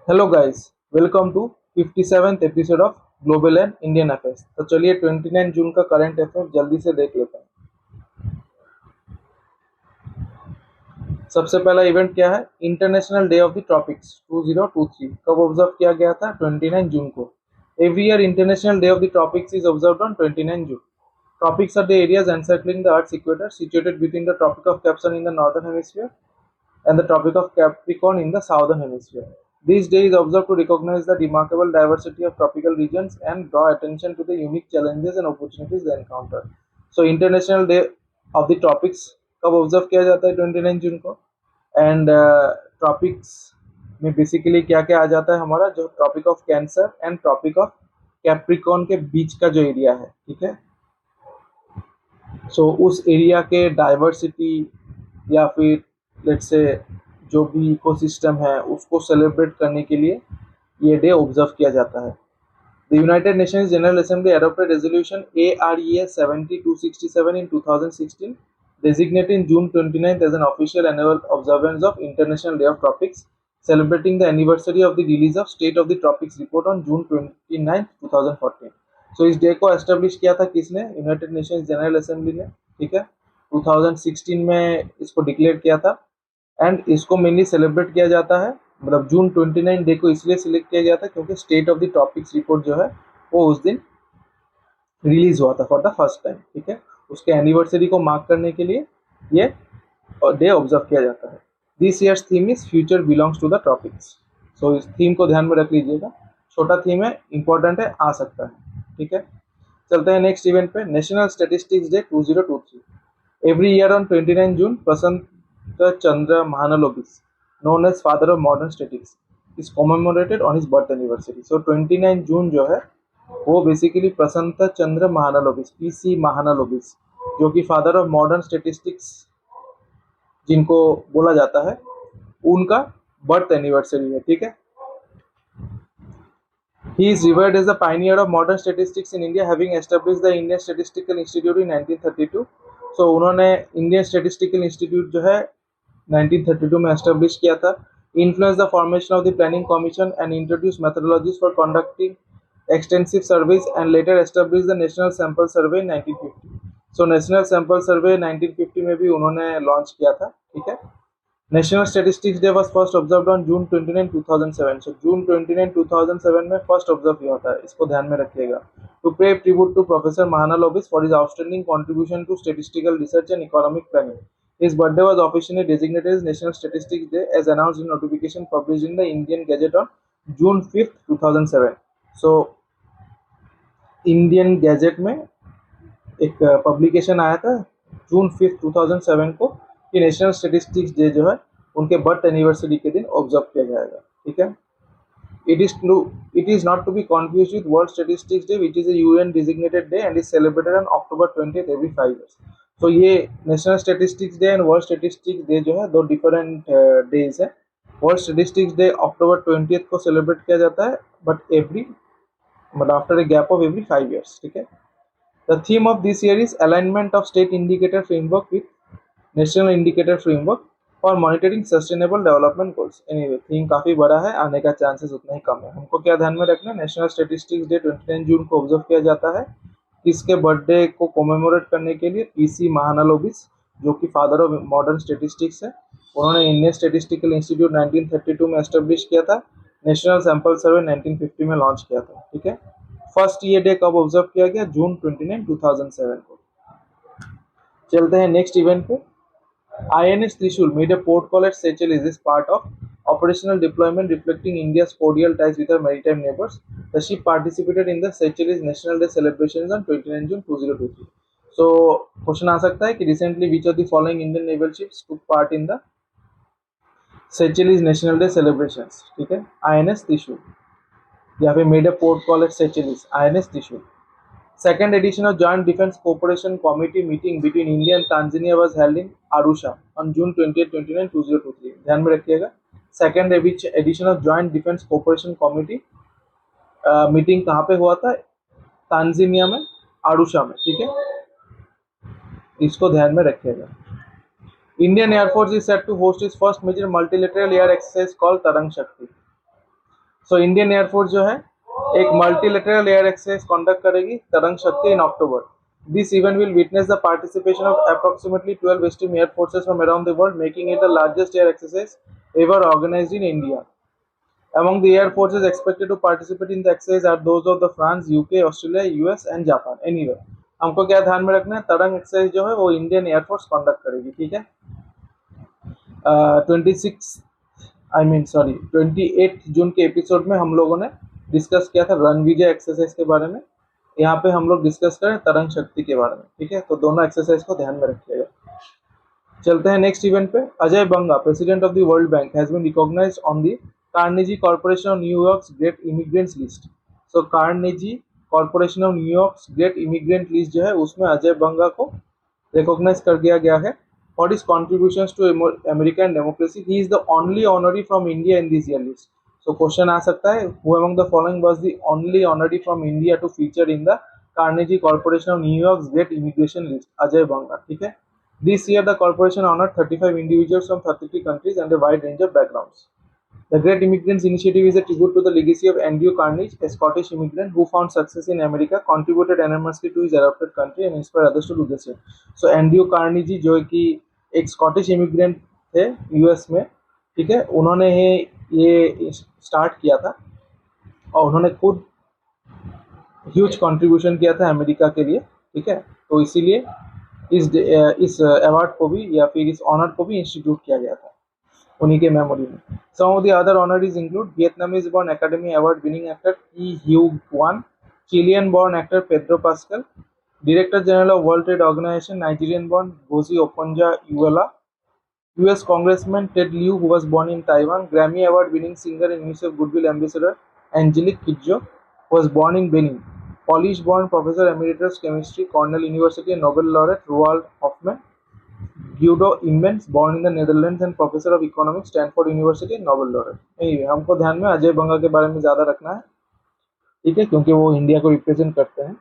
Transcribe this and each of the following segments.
Hello guys, welcome to 57th episode of global and Indian affairs. तो चलिए 29 जून का current affair जल्दी से देख लेते हैं। सबसे पहला इवेंट क्या है? International day of the tropics 2023 कब ऑब्जर्व किया गया था? 29 जून को। Every year international day of the tropics is observed on 29 June. Tropics are the areas encircling the Earth's equator, situated between the Tropic of Cancer in the northern hemisphere and the Tropic of Capricorn in the southern hemisphere. This day is observed to recognize the remarkable diversity of tropical regions and draw attention to the unique challenges and opportunities they encounter. So, International Day of the Tropics कब observe किया जाता है? 29 जून को। And tropics में basically क्या क्या आ जाता है? हमारा जो tropic of cancer and tropic of capricorn के बीच का जो एरिया है, ठीक है। सो उस एरिया के डाइवर्सिटी या फिर लेट्स से जो भी इकोसिस्टम है उसको सेलिब्रेट करने के लिए ये डे ऑब्जर्व किया जाता है। The United Nations general assembly adopted resolution ARES 7267 in 2016, designating June 29th as an official annual observance of International Day of Tropics, celebrating the anniversary of the release of State of the Tropics report on June 29th, 2014. सो इस day को establish किया था किसने? United Nations general assembly ने, ठीक है। 2016 में इसको डिक्लेयर किया था एंड इसको मेनली सेलिब्रेट किया जाता है, मतलब जून 29 डे को इसलिए सिलेक्ट किया गया था क्योंकि state of the topics report जो है वो उस दिन रिलीज हुआ था फॉर द फर्स्ट टाइम, ठीक है। उसके एनिवर्सरी को मार्क करने के लिए ये डे ऑब्जर्व किया जाता है। This year's theme is future belongs to the tropics. So इस थीम को ध्यान में रख लीजिएगा, छोटा थीम है, इंपॉर्टेंट है, आ सकता है, ठीक है। चलते हैं नेक्स्ट इवेंट पे। National statistics day 2023। Every year on 29 June Prasanta Chandra Mahalanobis, known as father of modern statistics, is commemorated on his birth anniversary. So 29 जून जो है वो बेसिकली प्रसंत चंद्र महानलोबिस, पीसी महानलोबिस, जो कि फादर ऑफ मॉडर्न स्टेटिस्टिक्स जिनको बोला जाता है, उनका बर्थ एनिवर्सरी है, ठीक है। He is revered as the pioneer of modern statistics in India, having established the Indian Statistical Institute in 1932. So उन्होंने इंडियन स्टेटिस्टिकल इंस्टीट्यूट जो है 1932 में एस्टेब्लिश किया था। Influenced the formation of the Planning Commission and introduced methodologies for conducting extensive surveys and later established the National Sample Survey in 1950. So National Sample Survey 1950 में भी उन्होंने launch किया था, ठीक है। National statistics day was first observed on June 29, 2007। सो जून 29, 2007 में first observe किया होता है, इसको ध्यान में रखिएगा। To pay tribute to professor Mahalanobis for his outstanding contribution to statistical research and economic planning, his birthday was officially designated as National Statistics Day as announced in notification published in the Indian Gazette on June 5th, 2007. So Indian gadget में एक publication आया था जून 5th, 2007 को कि national statistics day जो है उनके birth anniversary के दिन ऑब्जर्व किया जाएगा, ठीक है। It is not to be confused with World Statistics Day, which is a UN designated day and is celebrated on October 20th every 5 years. So ये national statistics day and world statistics day जो है दो different days है। World statistics day October 20th को celebrate किया जाता है, but every मतलब after a gap of every 5 years, ठीक है। The theme of this year is alignment of state indicator framework with national indicator framework for monitoring sustainable development goals. Anyway, theme काफी बड़ा है, आने का चांसेस उतना ही कम है। हमको क्या ध्यान में रखना है? नेशनल स्टैटिस्टिक्स डे 29 जून को ऑब्जर्व किया जाता है किसके बर्थडे को कोमेमोरेट करने के लिए? पीसी महानलोबिस, जो कि फादर ऑफ मॉडर्न स्टैटिस्टिक्स है। उन्होंने इंडियन स्टैटिस्टिकल इंस्टीट्यूट 1932 में एस्टेब्लिश किया था, नेशनल सैंपल सर्वे 1950 में लॉन्च किया था, ठीक है। फर्स्ट ये डे कब ऑब्जर्व किया गया? जून 29, 2007 को। चलते हैं नेक्स्ट इवेंट पे। INS Trishul made a port call at Seychelles as part of operational deployment reflecting India's cordial ties with our maritime neighbors. The ship participated in the Seychelles National Day celebrations on 29 June 2023. So question आ सकता है कि recently which of the following Indian naval ships took part in the Seychelles National Day celebrations, ठीक है। INS Trishul या फिर made a port call at Seychelles, INS Trishul. Second edition of Joint Defence Cooperation Committee meeting between India and Tanzania was held in Arusha on June 20th, 29, 2023. ध्यान में रखिएगा, second edition of joint defence cooperation committee meeting कहाँ पे हुआ था? Tanzania में, आरुषा में, ठीक है। इसको ध्यान में रखिएगा। Indian Air Force is set to host its first major multilateral air exercise called Tarang Shakti. So Indian air force जो है एक मल्टीलेटरल एयर एक्सरसाइज कंडक्ट करेगी Tarang Shakti in October. This event will witness the participation of approximately 12 Western air forces from around the world, making it the largest air exercise ever organized in India. Among the air forces expected to participate in the exercise are those of the France, UK, Australia, US and Japan. Anyway, हमको क्या ध्यान में रखना है, तरंग exercise जो है वो इंडियन एयरफोर्स कंडक्ट करेगी. ठीक है. 28 जून के एपिसोड में हम लोगों ने डिस्कस किया था रणविजय एक्सरसाइज के बारे में. यहाँ पे हम लोग डिस्कस करें तरंग शक्ति के बारे में. ठीक है, तो दोनों एक्सरसाइज को ध्यान में रखिएगा. चलते हैं नेक्स्ट इवेंट पे. Ajay Banga, president of the World Bank, has been recognized on the Carnegie Corporation of New York's great immigrants list. So Carnegie Corporation of New York's great immigrant list जो है उसमें अजय बंगा को रिकॉग्नाइज कर दिया गया है for his contributions to American democracy. He is the only honoree from India in this year list. So question आ सकता है, who among the following was the only honoree from India to feature in the Carnegie Corporation of New York's Great Immigration List? Ajay Banga. ठीक है. This year the corporation honored 35 individuals from 33 countries and a wide range of backgrounds. The Great Immigrants Initiative is a tribute to the legacy of Andrew Carnegie, a Scottish immigrant who found success in America, contributed enormously to his adopted country, and inspired others to do the same. So Andrew Carnegie जो कि एक Scottish immigrant थे US में. ठीक है, उन्होंने ये start किया था और उन्होंने खुद ह्यूज कंट्रीब्यूशन किया था अमेरिका के लिए. ठीक है, तो इसीलिए इस अवार्ड को भी या फिर इस ऑनर को भी इंस्टीट्यूट किया गया था उन्हीं के मेमोरी में. Some of the other honorees include Vietnamese born Academy Award winning actor Ke Huy Quan, Chilean born actor Pedro Pascal, Director General of World Trade Organization, Nigerian-born Gozi Okonjo-Iweala, U.S. Congressman Ted Lieu, who was born in Taiwan, Grammy Award-winning singer and UNICEF Goodwill Ambassador Angelique Kidjo, was born in Benin, Polish-born Professor Emeritus Chemistry, Cornell University, and Nobel laureate Roald Hoffmann, Guido Immens, born in the Netherlands and Professor of Economics, Stanford University, and Nobel laureate. Anyway, हमको ध्यान में अजय बंगा के बारे में ज़्यादा रखना है. ठीक है, क्योंकि वो इंडिया को रिप्रेजेंट करते हैं.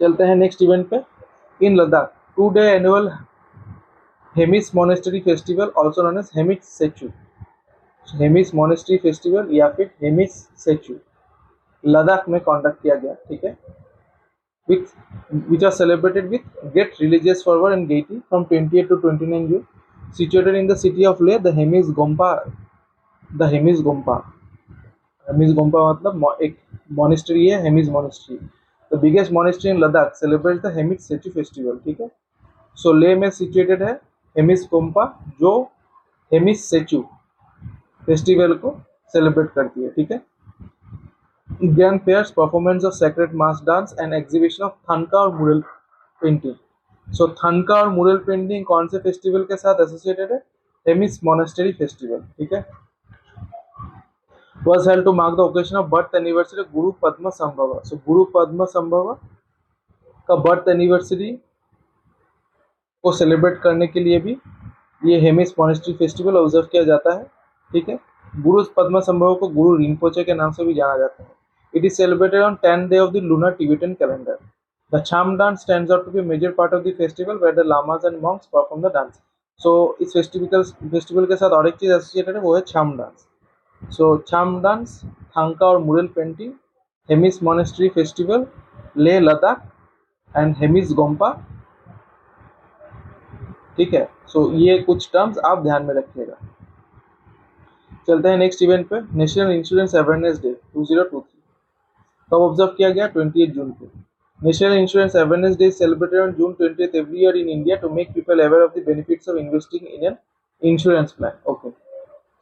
चलते हैं नेक्स्ट इवेंट पे. In Ladakh 2-day annual Hemis monastery festival also known as Hemis Tsechu, Hemis monastery festival या फिर हेमिस सेचू लद्दाख में कंडक्ट किया गया. ठीक है, which are celebrated with great religious fervor and gaiety from 28 to 29 June. Situated in the city of Leh, the Hemis Gompa मतलब एक monastery है, Hemis monastery. The biggest monastery in Ladakh celebrates the Hemis Sechu festival. ठीक है, सो ले में situated है हेमिस गोम्पा जो Hemis Tsechu festival को सेलिब्रेट करती है. ठीक है, ज्ञान fairs, performance of sacred mask dance and exhibition of thangka और मुरल पेंटिंग. सो थनका और मुरल पेंटिंग कौन से फेस्टिवल के साथ एसोसिएटेड है? Hemis monastery festival. ठीक है, was held to mark the occasion of birth anniversary of Guru Padma Sambhava. So Guru Padma Sambhava का बर्थ एनिवर्सरी को सेलिब्रेट करने के लिए भी ये हेमिस मोनेस्ट्री फेस्टिवल ऑब्जर्व किया जाता है. ठीक है, गुरु पद्मा संभव को गुरु रिनपोचे के नाम से भी जाना जाता है. It is celebrated on 10th day of the lunar Tibetan calendar. The Cham dance stands out to be a major part of the festival where the lamas and monks perform the dance. So इस festival के साथ और एक चीज associated है, वो है छाम dance. सो छाम dance, thangka और mural painting, Hemis monastery festival, Leh Ladakh and Hemis Gompa. ठीक है, सो ये कुछ टर्म्स आप ध्यान में रखिएगा. चलते हैं नेक्स्ट इवेंट पे. नेशनल इंश्योरेंस अवेयरनेस डे 2023 कब ऑब्जर्व किया गया? 28 जून को. National insurance awareness day celebrated on June 20th every year in India to make people aware of the benefits of investing in an insurance plan. Okay,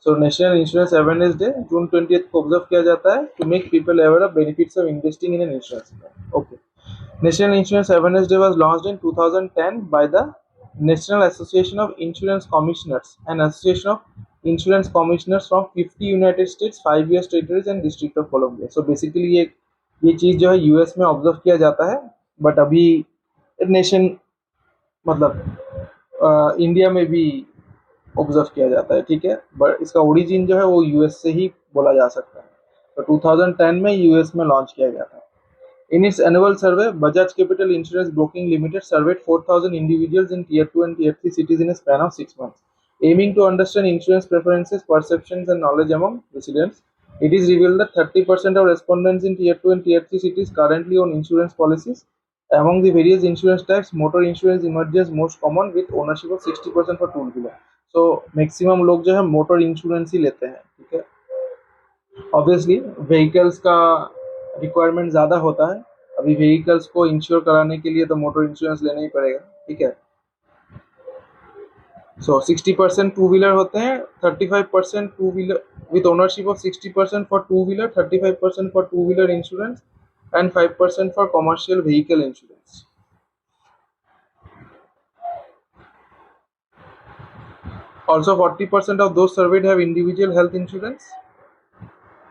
so national insurance awareness day June 20th को observe किया जाता है to make people aware of benefits of investing in an insurance plan. Okay, national insurance awareness day was launched in 2010 by the National Association of Insurance Commissioners, an association of insurance commissioners from 50 United States, 5 US territories and District of Columbia. So basically ये चीज़ जो है US में observe किया जाता है, but अभी nation मतलब India में भी ऑब्जर्व किया जाता है. ठीक है, बट इसका ओरिजिन जो है वो यूएस से ही बोला जा सकता है. तो 2010 में यूएस में लॉन्च किया गया था. In its annual survey, Bajaj Capital Insurance Broking Limited surveyed 4,000 individuals in Tier 2 and Tier 3 cities in a span of 6 months, aiming to understand insurance preferences, perceptions, and knowledge among residents. It is revealed that 30% of respondents in tier 2 and tier 3 cities currently own insurance policies. Among the various insurance types, motor insurance emerges most common with ownership of 60% for two-wheeler. So maximum लोग जो है motor insurance ही लेते हैं, ठीक है। Obviously vehicles का requirement ज़्यादा होता है, अभी व्हीकल्स को इंश्योर कराने के लिए तो मोटर इंश्योरेंस लेना ही पड़ेगा, ठीक है। सो 60% टू व्हीलर होते हैं, 35% two wheeler with ownership of 60% for two-wheeler, 35% for two-wheeler insurance, and 5% for commercial vehicle insurance. Also, 40% of those surveyed have individual health insurance,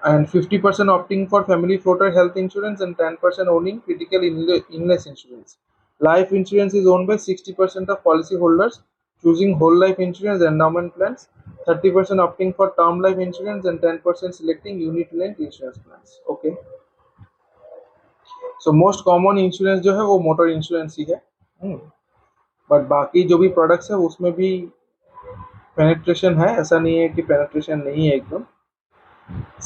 and 50% opting for family floater health insurance, and 10% owning critical illness insurance. Life insurance is owned by 60% of policyholders choosing whole life insurance endowment plans, 30% opting for term life insurance, and 10% selecting unit linked insurance plans. Okay. So most common insurance जो है वो motor insurance ही है, but बाकी जो भी products है उसमें भी पेनिट्रेशन है, ऐसा नहीं है कि पेनिट्रेशन नहीं है एकदम।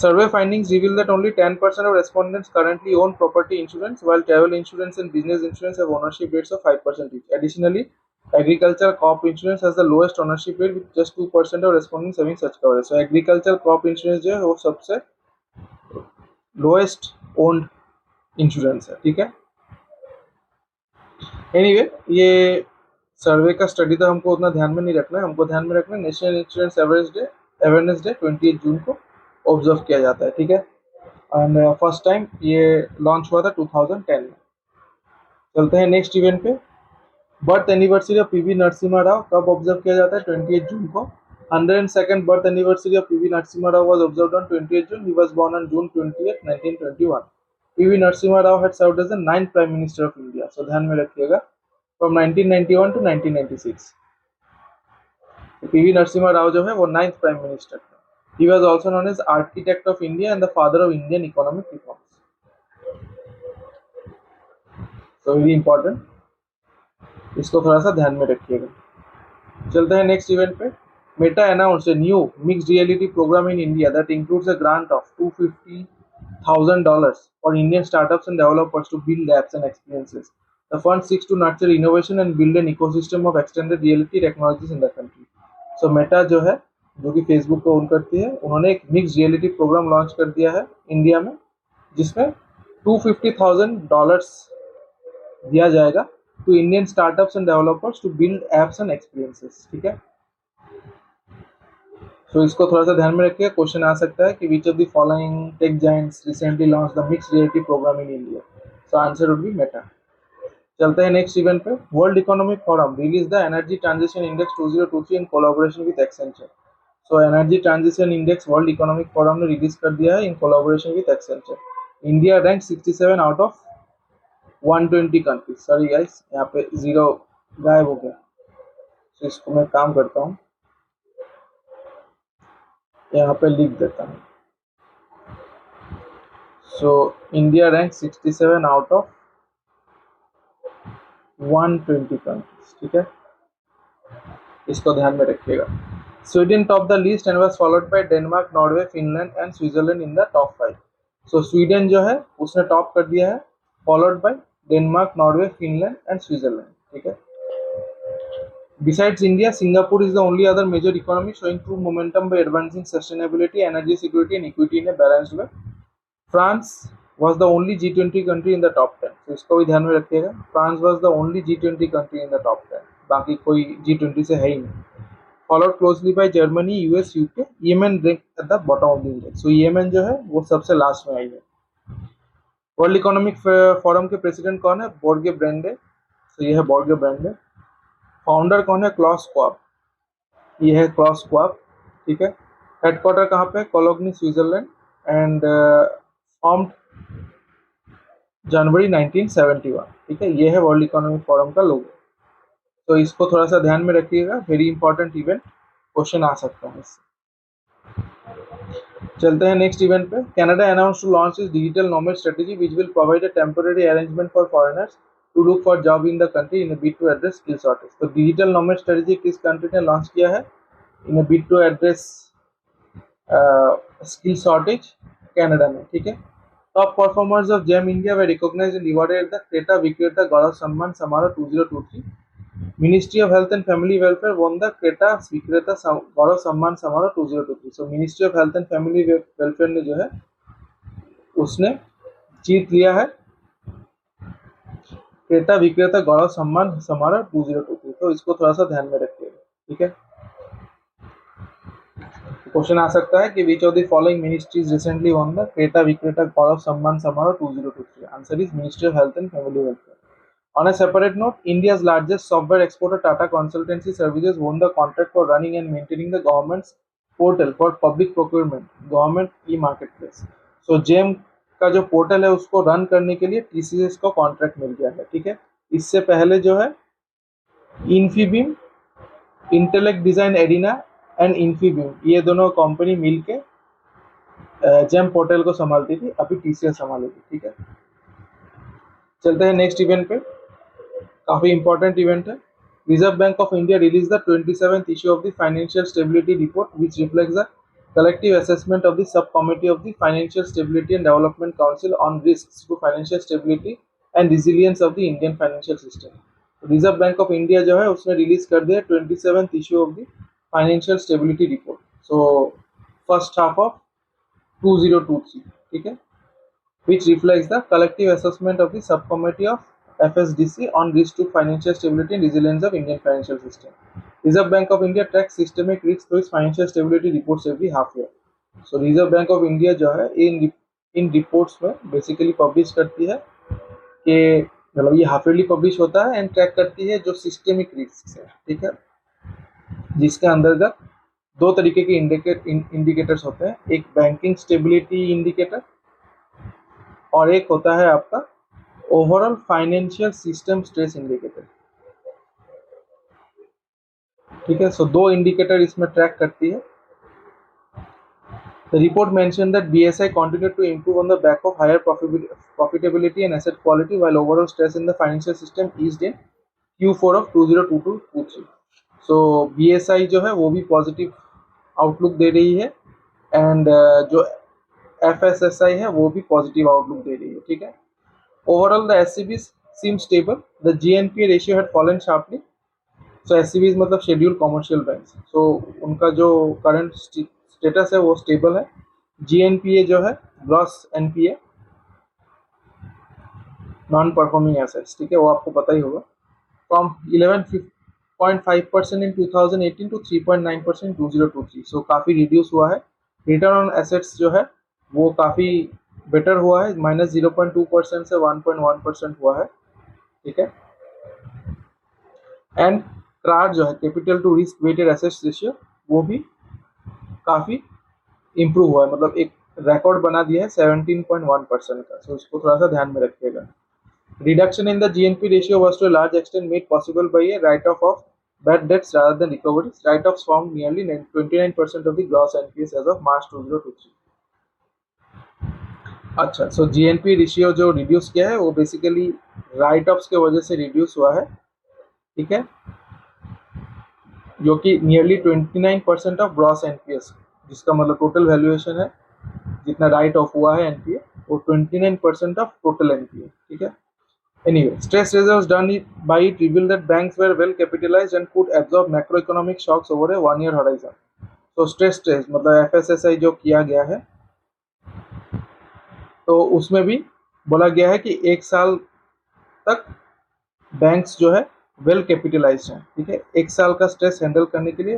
Survey findings reveal that only 10% of respondents currently own property insurance, while travel insurance and business insurance have ownership rates of 5% each. Additionally, agricultural crop insurance has the lowest ownership rate with just 2% of respondents having such coverage. So agricultural crop insurance जो है वो सबसे lowest owned insurance है, ठीक है। Anyway ये सर्वे का study तो हमको उतना ध्यान में नहीं रखना है, हमको ध्यान में रखना है नेशनल इंश्योरेंस अवेयरनेस डे 28 जून को ऑब्जर्व किया जाता है, ठीक है। एंड फर्स्ट टाइम ये लॉन्च हुआ था 2010 में। चलते हैं नेक्स्ट इवेंट पे। Birth anniversary of PV Narasimha Rao कब ऑब्जर्व किया जाता है? 28 जून को। 102nd birth anniversary of PV Narasimha Rao was observed on 28 June. He was born on June 28, 1921। PV Narasimha Rao had served as the 9th prime minister of India. So ध्यान में रखिएगा, from 1991 to 1996। PV Narasimha Rao जो है वो 9th प्राइम मिनिस्टर थे। He was also known as architect of India and the father of Indian economic reforms. So very important, इसको थोड़ा सा ध्यान में रखिएगा। चलते हैं नेक्स्ट इवेंट पे। Meta announced a new mixed reality program in India that includes a grant of $250,000 for Indian startups and developers to build apps and experiences. The fund seeks to nurture innovation and build an ecosystem of extended reality technologies in the country. So Meta जो है, जो कि Facebook को own करती है, उन्होंने एक mix reality programme launch कर दिया है इंडिया में, जिसमें $250,000 दिया जाएगा to Indian startups and developers to build apps and experiences, ठीक है। सो इसको थोड़ा सा ध्यान में रखिए, क्वेश्चन आ सकता है कि which of the following tech giants recently launch the mix reality program in India. So answer would be Meta. चलते हैं नेक्स्ट इवेंट पे। World Economic Forum release the energy transition index 2023 in collaboration with Accenture. So energy transition index World Economic Forum ने release कर दिया है in collaboration with Accenture. India rank 67 out of 120 countries. Sorry guys, यहाँ पे zero गायब हो गया, तो इसको मैं काम करता हूँ, यहाँ पे लिख देता हूँ। So India rank 67 out of 120 countries, ठीक है, इसको ध्यान में रखिएगा। Sweden top the list and was followed by Denmark, Norway, Finland and Switzerland in the top 5। So Sweden जो है उसने टॉप कर दिया है, followed by Denmark, Norway, Finland and Switzerland, ठीक है। Besides India, Singapore is the only other major economy showing true momentum by advancing sustainability, energy security, and equity in a balanced way. France was the only G20 country in the top 10. So इसको भी ध्यान में रखिएगा। France was the only G20 country in the top 10. बाकी कोई G20 से है ही नहीं। Followed closely by Germany, US, UK. Yemen ranked at the bottom of the index. So Yemen जो है वो सबसे लास्ट में आई है। वर्ल्ड इकोनॉमिक फोरम के प्रेसिडेंट कौन है? बोर्गे ब्रेंडे। तो ये है बोर्गे ब्रेंडे। फाउंडर कौन है? Klaus Schwab. ये है क्लॉस श्वाब, ठीक है। हेडक्वार्टर कहाँ पे? Cologny, Switzerland, and formed January 1971, ठीक है। ये है वर्ल्ड इकोनॉमिक फोरम का लोगो। तो इसको थोड़ा सा ध्यान में रखिएगा, वेरी इंपॉर्टेंट इवेंट, क्वेश्चन आ सकता है इससे। चलते हैं नेक्स्ट इवेंट पे। Canada announce to launch is digital nomad strategy which will provide a temporary arrangement for foreigners to look for job in the country in a bid to address skill shortage. तो digital nomad strategy किस कंट्री ने launch किया है in a bid to address skill shortage? Canada में, ठीक है। Top performers of GeM India they recognised and rewarded at the Kreta Vikreta Gaurav Samman Samaroh 2023। Ministry of health and family welfare won the Kreta Vikreta Gaurav Samman Samaroh 2023। So ministry of health and family welfare ने जो है उसने जीत लिया है Creta Vikreta Gaurav Samman Samaroh 2023। तो इसको थोड़ा सा ध्यान में रखिएगा, ठीक है। क्वेश्चन आ सकता है कि which of the following ministries recently one the Kreta Vikreta Gaurav Samman Samaroh 2023। Answer is ministry of health and family welfare. On a separate note, India's largest software exporter Tata Consultancy Services won the contract for running and maintaining the government's portal for public procurement, government e-marketplace। So GEM का जो portal है उसको run करने के लिए TCS को contract मिल गया है, ठीक है। इससे पहले जो है Infibeam, intellect design arena and Infibeam ये दोनों कंपनी मिलके जेम पोर्टल को संभालती थी, अभी TCS संभालेगी, ठीक है। चलते हैं नेक्स्ट इवेंट पे, काफी इंपॉर्टेंट इवेंट है। Reserve bank of India release the 27th issue of the financial stability report which reflects the collective assessment of the subcommittee of the Financial Stability and Development Council on risks to financial stability and resilience of the Indian financial system। Reserve bank of India जो है उसने release कर दिया 27th issue of the financial stability report, so first half of 2023, ठीक है, which reflects the collective assessment of the subcommittee of FSDC on risk to financial stability and resilience of Indian financial system। Reserve Bank of India tracks systemic risks to its financial stability reports every half year। So Reserve Bank of India जो है इन reports में basically publish करती है कि मतलब ये half yearly publish होता है एंड ट्रैक करती है जो सिस्टेमिक रिस्क है, ठीक है, जिसके अंतर्गत दो तरीके के इंडिकेटर्स होते हैं, एक बैंकिंग स्टेबिलिटी इंडिकेटर और एक होता है आपका overall financial system stress indicator, ठीक है। सो दो इंडिकेटर इसमें ट्रैक करती है। The report mentioned that BSI continued to improve on the back of higher profitability and asset quality while overall stress in the financial system eased in Q4 of 2022-23। So BSI जो है वो भी positive outlook दे रही है and जो FSSI है वो भी पॉजिटिव आउटलुक दे रही है, ठीक है। Overall, the SCBs seem stable. The GNPA ratio had fallen sharply. So SCBs मतलब scheduled commercial banks. So उनका जो current status है वो stable है। GNPA जो है gross NPA non performing assets, ठीक है, वो आपको पता ही होगा, from 11.5% in 2018 to 3.9% in 2023। So काफी reduce हुआ है। Return on assets जो है वो काफी बेटर हुआ है, -0.2% से 1.1% हुआ है, ठीक है। एंड क्रार जो है capital to risk weighted assets ratio वो भी काफी इंप्रूव हुआ है, मतलब एक रिकॉर्ड बना दिया है 17.1% का। सो इसको थोड़ा सा ध्यान में रखिएगा। Reduction in the GNP ratio was to a large extent made possible by a write off bad debts rather than recoveries. Write offs found nearly 29% of the gross NPAs as of March 2023। अच्छा, so GNP ratio जो reduce किया है वो basically right offs के वजह से reduce हुआ है, ठीक है, जो कि नियरली 29% ऑफ ग्रॉस NPAs, जिसका मतलब टोटल वैल्यूएशन है जितना राइट ऑफ हुआ है NPA वो 29% ऑफ टोटल NPA, ठीक है। Anyway, stress reserves done by it revealed that banks were well capitalized and could absorb macroeconomic shocks over a 1 year horizon। तो stress test मतलब FSSI जो किया गया है तो उसमें भी बोला गया है कि एक साल तक बैंक्स जो है वेल कैपिटलाइज्ड हैं, ठीक है, एक साल का स्ट्रेस हैंडल करने के लिए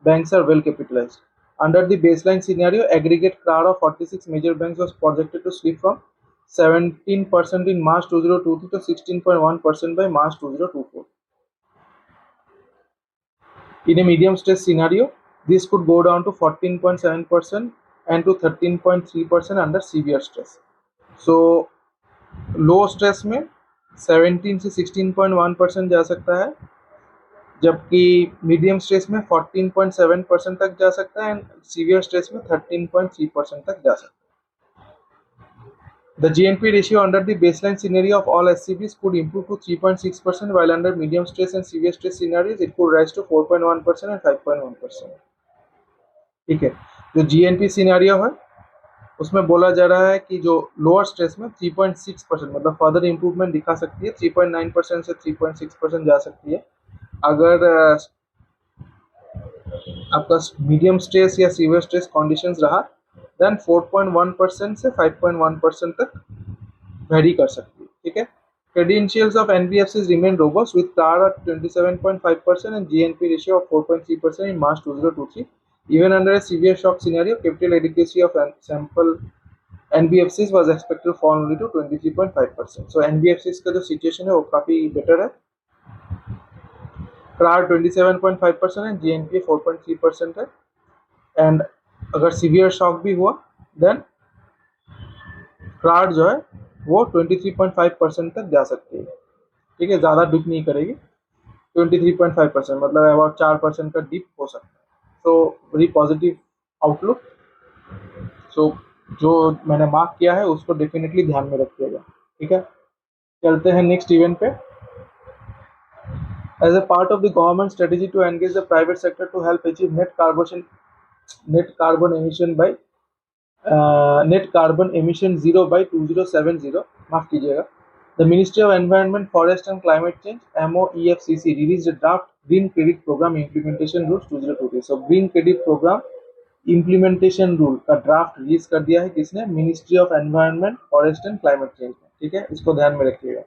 banks are well capitalised. Under the baseline scenario aggregate CRAR of 46 major banks was projected to slip from 17% in March 2023 to 16.1% by March 2024। In a medium stress scenario, this could go down to 14.7% and to 13.3% under severe stress। So low stress में 17 से 16.1% जा सकता है, जबकि medium stress में 14.7% तक जा सकता है एंड सीवियर स्ट्रेस में 13.3% तक जा सकता है। The GNP ratio under the baseline scenario of all SCBs could improve to 3.6%, while under medium stress and severe stress scenarios it could rise to 4.1% and 5.1%, ठीक है। जो GNP सिनेरियो है उसमें बोला जा रहा है कि जो लोअर स्ट्रेस में 3.6% मतलब फर्दर इम्प्रूवमेंट दिखा सकती है, 3.9% से 3.6% जा सकती है। अगर आपका मीडियम स्ट्रेस या सीवियर स्ट्रेस कंडीशंस रहा देन 4.1% से 5.1% तक वेरी कर सकती है, ठीक है। Credentials of NBFCs remain robust with CAR at 27.5% and GNP ratio of 4.3% in March 2023. Even under a severe shock scenario, capital adequacy of sample NBFCs was expected to fall only to 23.5%. So NBFCs का जो situation है वो काफी better है। CAR 27.5% है, GNP 4.3% है, and अगर severe shock भी हुआ then CAR जो है वो 23.5% तक जा सकती है, ठीक है, ज़्यादा डिप नहीं करेगी। 23.5% मतलब अबाउट 4% का डिप हो सकता है। So very positive outlook. So जो मैंने मार्क किया है उसको डेफिनेटली ध्यान में रखिएगा, ठीक है। चलते हैं नेक्स्ट इवेंट पे। As a part of the government strategy to engage the private sector to help achieve net carbon emission by net carbon emission zero by 2070, माफ कीजिएगा, the Ministry of Environment, Forest and Climate Change (MOEFCC) released a draft Green Credit Program Implementation Rules 2020। So Green Credit Program Implementation Rule का draft release कर दिया है किसने? Ministry of environment, forest and climate change ने, ठीक है, इसको ध्यान में रखिएगा।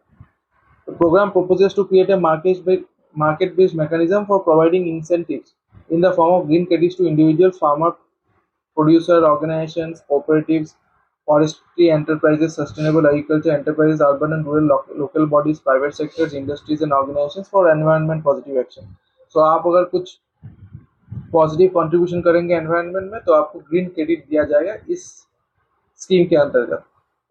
The program proposes to create a market-based mechanism for providing incentives in the form of green credits to individuals, farmer, producer organizations, cooperatives, forestry enterprises, sustainable agriculture enterprises, urban and rural local bodies, private sectors, industries and organizations for environment positive action। So आप अगर कुछ positive contribution करेंगे environment में तो आपको green credit दिया जाएगा इस स्कीम के अंतर्गत।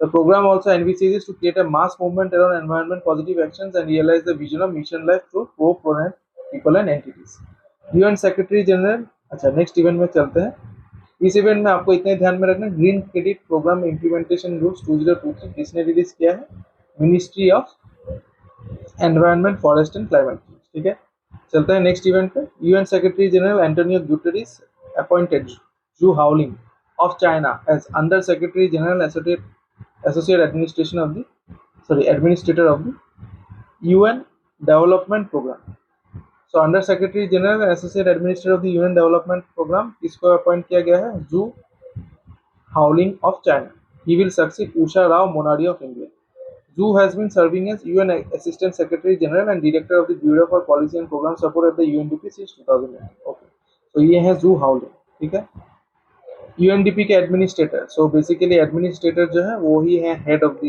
The program also envisages to create a mass movement around environment positive actions and realize the vision of Mission Life through pro-planet people and entities। UN secretary general, अच्छा next event में चलते हैं। इस event में आपको इतने ध्यान में रखना, green credit program implementation rules 2023 किसने रिलीज किया है? Ministry of environment, forest and climate change, ठीक है। चलते हैं नेक्स्ट इवेंट पे। UN secretary general Antonio Guterres appointed Zhu Haoliang of China as under secretary general associate administrator of the UN Development Program। So under secretary general and associate administrator of the UN development program किसको appoint किया गया है? Zhu Haoliang of China. He will succeed Usha Rao Monari of India. Zhu has been serving as UN Assistant Secretary General and Director of the Bureau for Policy and Program Support at the UNDP since 2008। Okay, तो ये है Zhu हाउलिंग, ठीक है। UNDP के administrator, so basically administrator जो है वो ही है head of the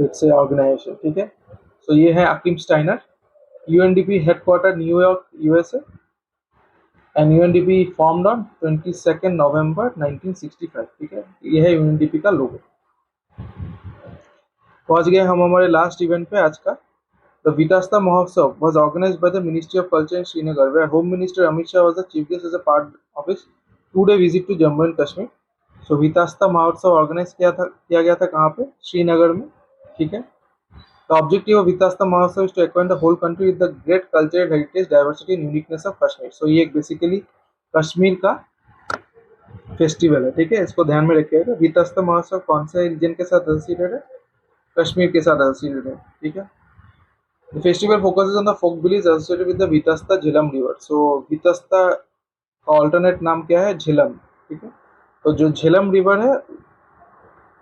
let's say organization, ठीक है। सो ये है Achim Steiner. UNDP headquarter New York USA and UNDP formed on 22 November 1965, ठीक है। ये है UNDP का लोगो। पहुंच गए हम हमारे लास्ट इवेंट पे आज का। The Vitasta Mahotsav was organized by the Ministry of Culture in Srinagar, where Home Minister Amit Shah was the chief guest as a part of his 2-day visit to Jammu and Kashmir। So Vitasta Mahotsav organize किया गया था कहाँ पे? श्रीनगर में, ठीक है। The objective of Vitasta Mahotsav is to acquaint the whole country with the great cultural heritage, diversity and uniqueness of Kashmir। So ये basically Kashmir का फेस्टिवल है, ठीक है, इसको ध्यान में रखिएगा। वितास्ता महोत्सव कौन से रीजन के साथ एसोसिएटेड है? कश्मीर के साथ एसोसिएटेड है, ठीक है। The festival focuses on the folk beliefs associated with the Vitasta Jhelum River। So Vitasta का ऑल्टरनेट नाम क्या है? झेलम, ठीक है। तो जो झेलम रिवर है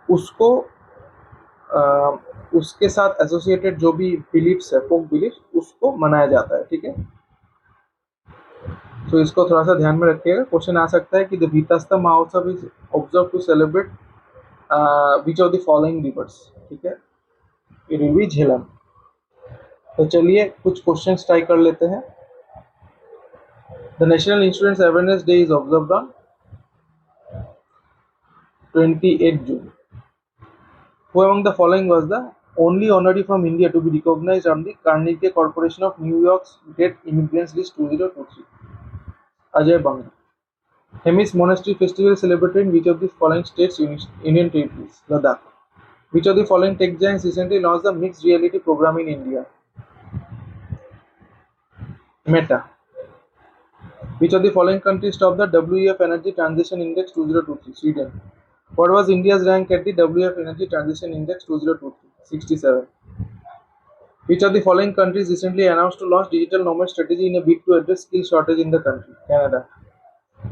उसको उसके साथ एसोसिएटेड जो भी बिलीफ्स है, फोक बिलीफ्स, उसको मनाया जाता है, ठीक है। तो इसको थोड़ा सा ध्यान में रखिएगा। क्वेश्चन आ सकता है कि the Vitasta Mahotsav is observe to celebrate which of the following rivers, ठीक है। It will be Jhelum. तो चलिए कुछ क्वेश्चन ट्राई कर लेते हैं। The national insurance awareness day is observed on 28 June। Who among the following was the only honoree from India to be recognized on the Carnegie Corporation of New York's Great Immigrants List 2023? Ajay Banga। Hemis Monastery Festival celebrated in which of the following states, Union Territories? Ladakh। Which of the following tech giants recently launched the mixed reality program in India? Meta। Which of the following countries topped the WEF Energy Transition Index 2023? Sweden. What was India's rank at the WEF Energy Transition Index 2023? 67. Which of the following countries recently announced to launch digital nomad strategy in a bid to address skill shortage in the country? Canada.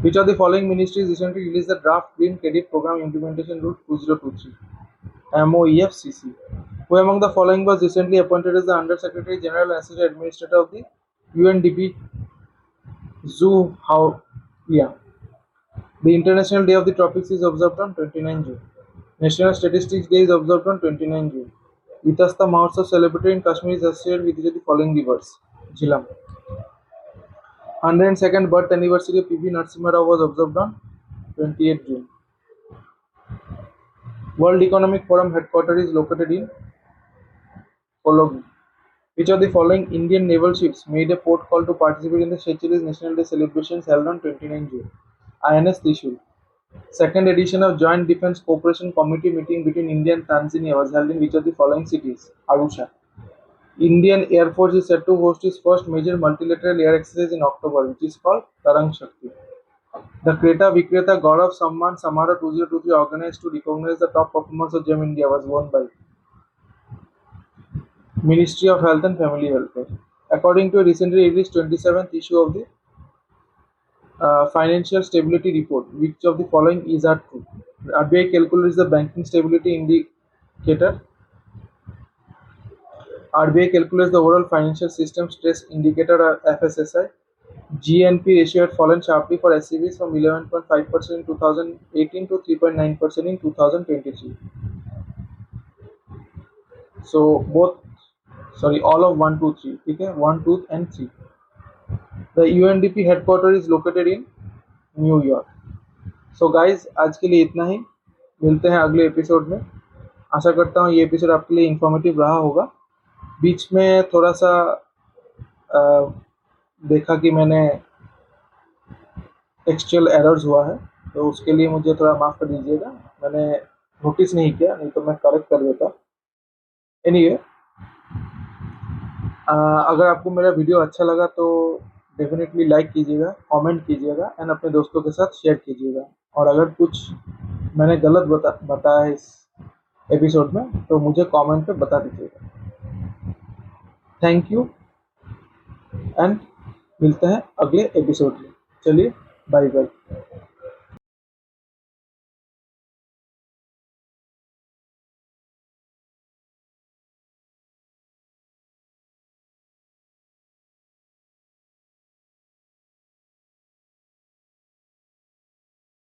Which of the following ministries recently released the draft Green Credit Program Implementation Rule 2023? MOEFCC. Who among the following was recently appointed as the Under Secretary General and Associate Administrator of the UNDP? Zhu Haoyang. The International Day of the Tropics is observed on 29 June. National Statistics Day is observed on 29 June. Itasta Mahotsav celebrated in Kashmir is associated with the following rivers. Jhelum. 102nd birth anniversary of P.V. Narasimha Rao was observed on 28 June. World Economic Forum headquarters is located in Colombo. Which of the following Indian naval ships made a port call to participate in the Seychelles National Day celebrations held on 29 June? INS Trishul. Second edition of Joint Defence Cooperation Committee meeting between India and Tanzania was held in which of the following cities? Arusha. Indian Air Force is set to host its first major multilateral air exercise in October, which is called Tarang Shakti. The Kreta Vikreta Gaurav Samman Samara 2023 organized to recognize the top performers of GEM India was won by Ministry of Health and Family Welfare. According to a recently released 27th issue of the Financial Stability Report, which of the following is are true? RBI calculates the banking stability indicator. RBI calculates the overall financial system stress indicator or FSSI. GNP ratio had fallen sharply for SCBs from 11.5% in 2018 to 3.9% in 2023. So all of 1, 2, 3. Okay, 1, 2 and 3. The UNDP headquarters is located in new York. So guys आज के लिए इतना ही. मिलते हैं अगले episode में. आशा करता हूँ ये एपिसोड आपके लिए इंफॉर्मेटिव रहा होगा. बीच में थोड़ा सा देखा कि मैंने टेक्सचुअल एरर्स हुआ है, तो उसके लिए मुझे थोड़ा माफ़ कर दीजिएगा. मैंने नोटिस नहीं किया, नहीं तो मैं करेक्ट कर देता. एनीवे, अगर आपको मेरा वीडियो अच्छा लगा तो डेफिनेटली लाइक कीजिएगा, कमेंट कीजिएगा एंड अपने दोस्तों के साथ शेयर कीजिएगा. और अगर कुछ मैंने गलत बताया है इस एपिसोड में तो मुझे कमेंट पे बता दीजिएगा. थैंक यू एंड मिलते हैं अगले एपिसोड में. चलिए, बाय बाय.